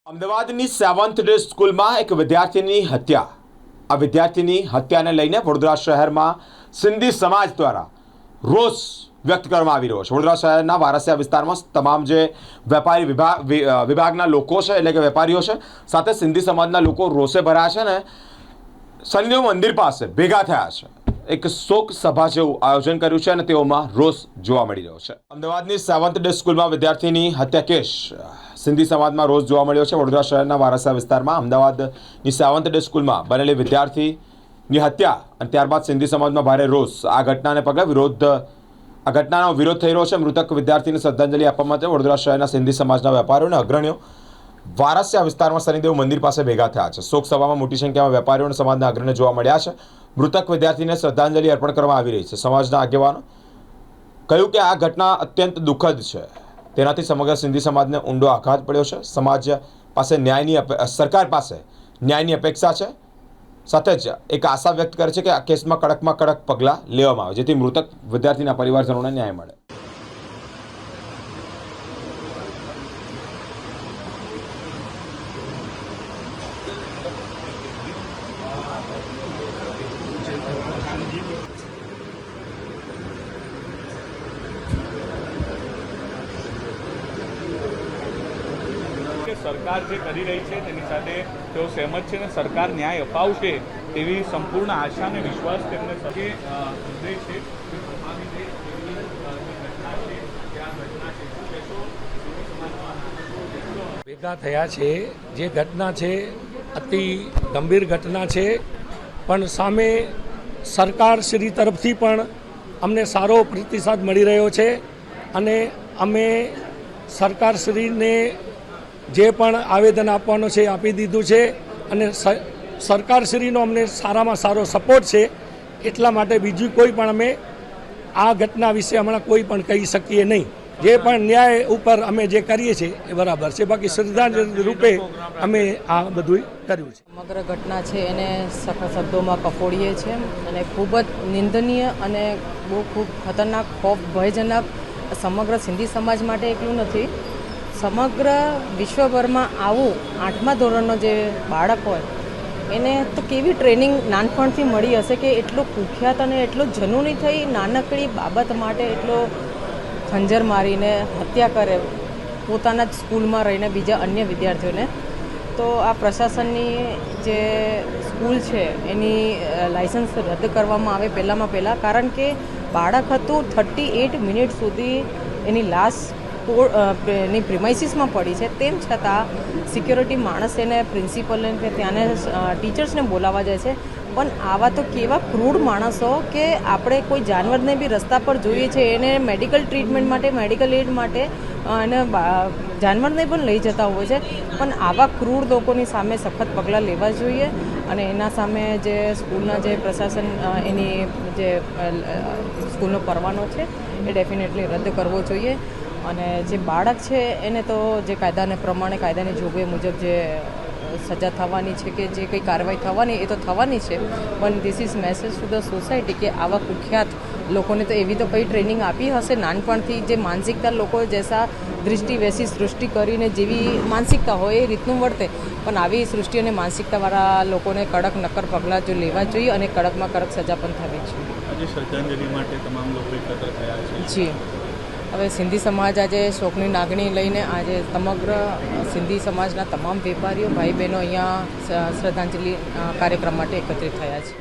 અમદાવાદની seventh day સ્કૂલમાં એક વિદ્યાર્થીની હત્યા. આ વિદ્યાર્થીની હત્યાને લઈને વડોદરા શહેરમાં સિંધી સમાજ દ્વારા રોષ વ્યક્ત કરવામાં આવી રહ્યો છે. વડોદરા શહેરના વારસિયા વિસ્તારમાં તમામ જે વેપારી વિભાગના લોકો છે, એટલે કે વેપારીઓ છે, સાથે સિંધી સમાજના લોકો રોષે ભરાયા છે ને શનિદેવ મંદિર પાસે ભેગા થયા છે. એક શોક સભા જેવું આયોજન કર્યું છે અને તેઓમાં રોષ જોવા મળી રહ્યો છે. અમદાવાદની સેવન્થ ડે સ્કૂલમાં વિદ્યાર્થીની હત્યા કેસ સિંધી સમાજમાં રોષ જોવા મળ્યો છે. વડોદરા શહેરના વારસિયા વિસ્તારમાં અમદાવાદની સેવન્થ ડે સ્કૂલમાં બનેલી વિદ્યાર્થીની હત્યા અને ત્યારબાદ સિંધી સમાજમાં ભારે રોષ. આ ઘટનાને પગલે ઘટનાનો વિરોધ થઈ રહ્યો છે. મૃતક વિદ્યાર્થીને શ્રદ્ધાંજલિ આપવા માટે વડોદરા શહેરના સિંધી સમાજના વેપારીઓ અને અગ્રણીઓ વારસિયા વિસ્તારમાં શનિદેવ મંદિર પાસે ભેગા થયા છે. શોક સભામાં મોટી સંખ્યામાં વેપારીઓ અને સમાજના અગ્રણીઓ જોવા મળ્યા છે. મૃતક વિદ્યાર્થીને શ્રદ્ધાંજલિ અર્પણ કરવામાં આવી રહી છે. સમાજના આગેવાનો કહ્યું કે આ ઘટના અત્યંત દુઃખદ છે. તેનાથી સમગ્ર સિંધી સમાજને ઊંડો આઘાત પડ્યો છે. સમાજ પાસે સરકાર પાસે ન્યાયની અપેક્ષા છે. સાથે જ એક આશા વ્યક્ત કરે છે કે આ કેસમાં કડકમાં કડક પગલાં લેવામાં આવે જેથી મૃતક વિદ્યાર્થીના પરિવારજનોને ન્યાય મળે. સરકાર જે કરી રહી છે તેની સાથે તેઓ સહેમત છે અને સરકાર ન્યાય અપાવશે તેવી સંપૂર્ણ આશા અને વિશ્વાસ તેમને સાથે છે. ભેગા થયા છે. જે ઘટના છે અતિ ગંભીર ઘટના છે, પણ સામે સરકાર શ્રી તરફથી પણ અમને સારો પ્રતિસાદ મળી રહ્યો છે અને અમે સરકારશ્રીને જે પણ આવેદન આપવાનું છે આપી દીધું છે અને સરકારશ્રીનો અમને સારામાં સારો સપોર્ટ છે. એટલા માટે બીજું કોઈ પણ અમે આ ઘટના વિશે હમણાં કોઈ પણ કહી શકીએ નહીં. જે પણ ન્યાય ઉપર અમે જે કરીએ છીએ એ બરાબર છે. બાકી શ્રદ્ધાંજલિ રૂપે અમે આ બધું કર્યું છે. સમગ્ર ઘટના છે એને સખત શબ્દોમાં કફોડીએ છીએ અને ખૂબ જ નિંદનીય અને ખૂબ ખતરનાક, ભયજનક સમગ્ર સિંધી સમાજ માટે એકલું નથી, સમગ્ર વિશ્વભરમાં આવું 8મા ધોરણનો જે બાળક હોય એને તો કેવી ટ્રેનિંગ નાનપણથી મળી હશે કે એટલો કુખ્યાત અને એટલો જનૂની થઈ નાનકડી બાબત માટે એટલો ખંજર મારીને હત્યા કરે પોતાના જ સ્કૂલમાં રહીને બીજા અન્ય વિદ્યાર્થીઓને. તો આ પ્રશાસનની જે સ્કૂલ છે એની લાઇસન્સ રદ કરવામાં આવે પહેલાં, કારણ કે બાળક હતું 38 મિનિટ સુધી એની લાશ એની પ્રિમાઇસીસમાં પડી છે. તેમ છતાં સિક્યોરિટી માણસ એને પ્રિન્સિપલને કે ત્યાંને ટીચર્સને બોલાવવા જાય છે. પણ આવા તો કેવા ક્રૂડ માણસો કે આપણે કોઈ જાનવરને બી રસ્તા પર જોઈએ છે એને મેડિકલ ટ્રીટમેન્ટ માટે, મેડિકલ એડ માટે અને જાનવરને પણ લઈ જતા હોય છે. પણ આવા ક્રૂડ લોકોની સામે સખત પગલાં લેવા જોઈએ અને એના સામે જે સ્કૂલના જે પ્રશાસન એની જે સ્કૂલનો પરવાનો છે એ ડેફિનેટલી રદ કરવો જોઈએ. અને જે બાળક છે એને તો જે કાયદાને પ્રમાણે, કાયદાની જોગવાઈ મુજબ જે સજા થવાની છે કે જે કંઈ કાર્યવાહી થવાની એ તો થવાની છે. પણ this is message to the society કે આવા કુખ્યાત લોકોને તો એવી તો કઈ ટ્રેનિંગ આપી હશે નાનપણથી, જે માનસિકતા લોકો જેસા દૃષ્ટિ વેસી સૃષ્ટિ કરીને જેવી માનસિકતા હોય એ રીતનું વર્તે. પણ આવી સૃષ્ટિ અને માનસિકતાવાળા લોકોને કડક નક્કર પગલાં જો લેવા જોઈએ અને કડકમાં કડક સજા પણ થવી જોઈએ. આજે શ્રદ્ધાંજલિ માટે તમામ લોકો એકત્ર થયા છે. જી, હવે સિંધી સમાજ આજે શોકની લાગણી લઈને આજે સમગ્ર સિંધી સમાજના તમામ વેપારીઓ, ભાઈ બહેનો અહીંયા શ્રદ્ધાંજલિ કાર્યક્રમ માટે એકત્રિત થયા છે.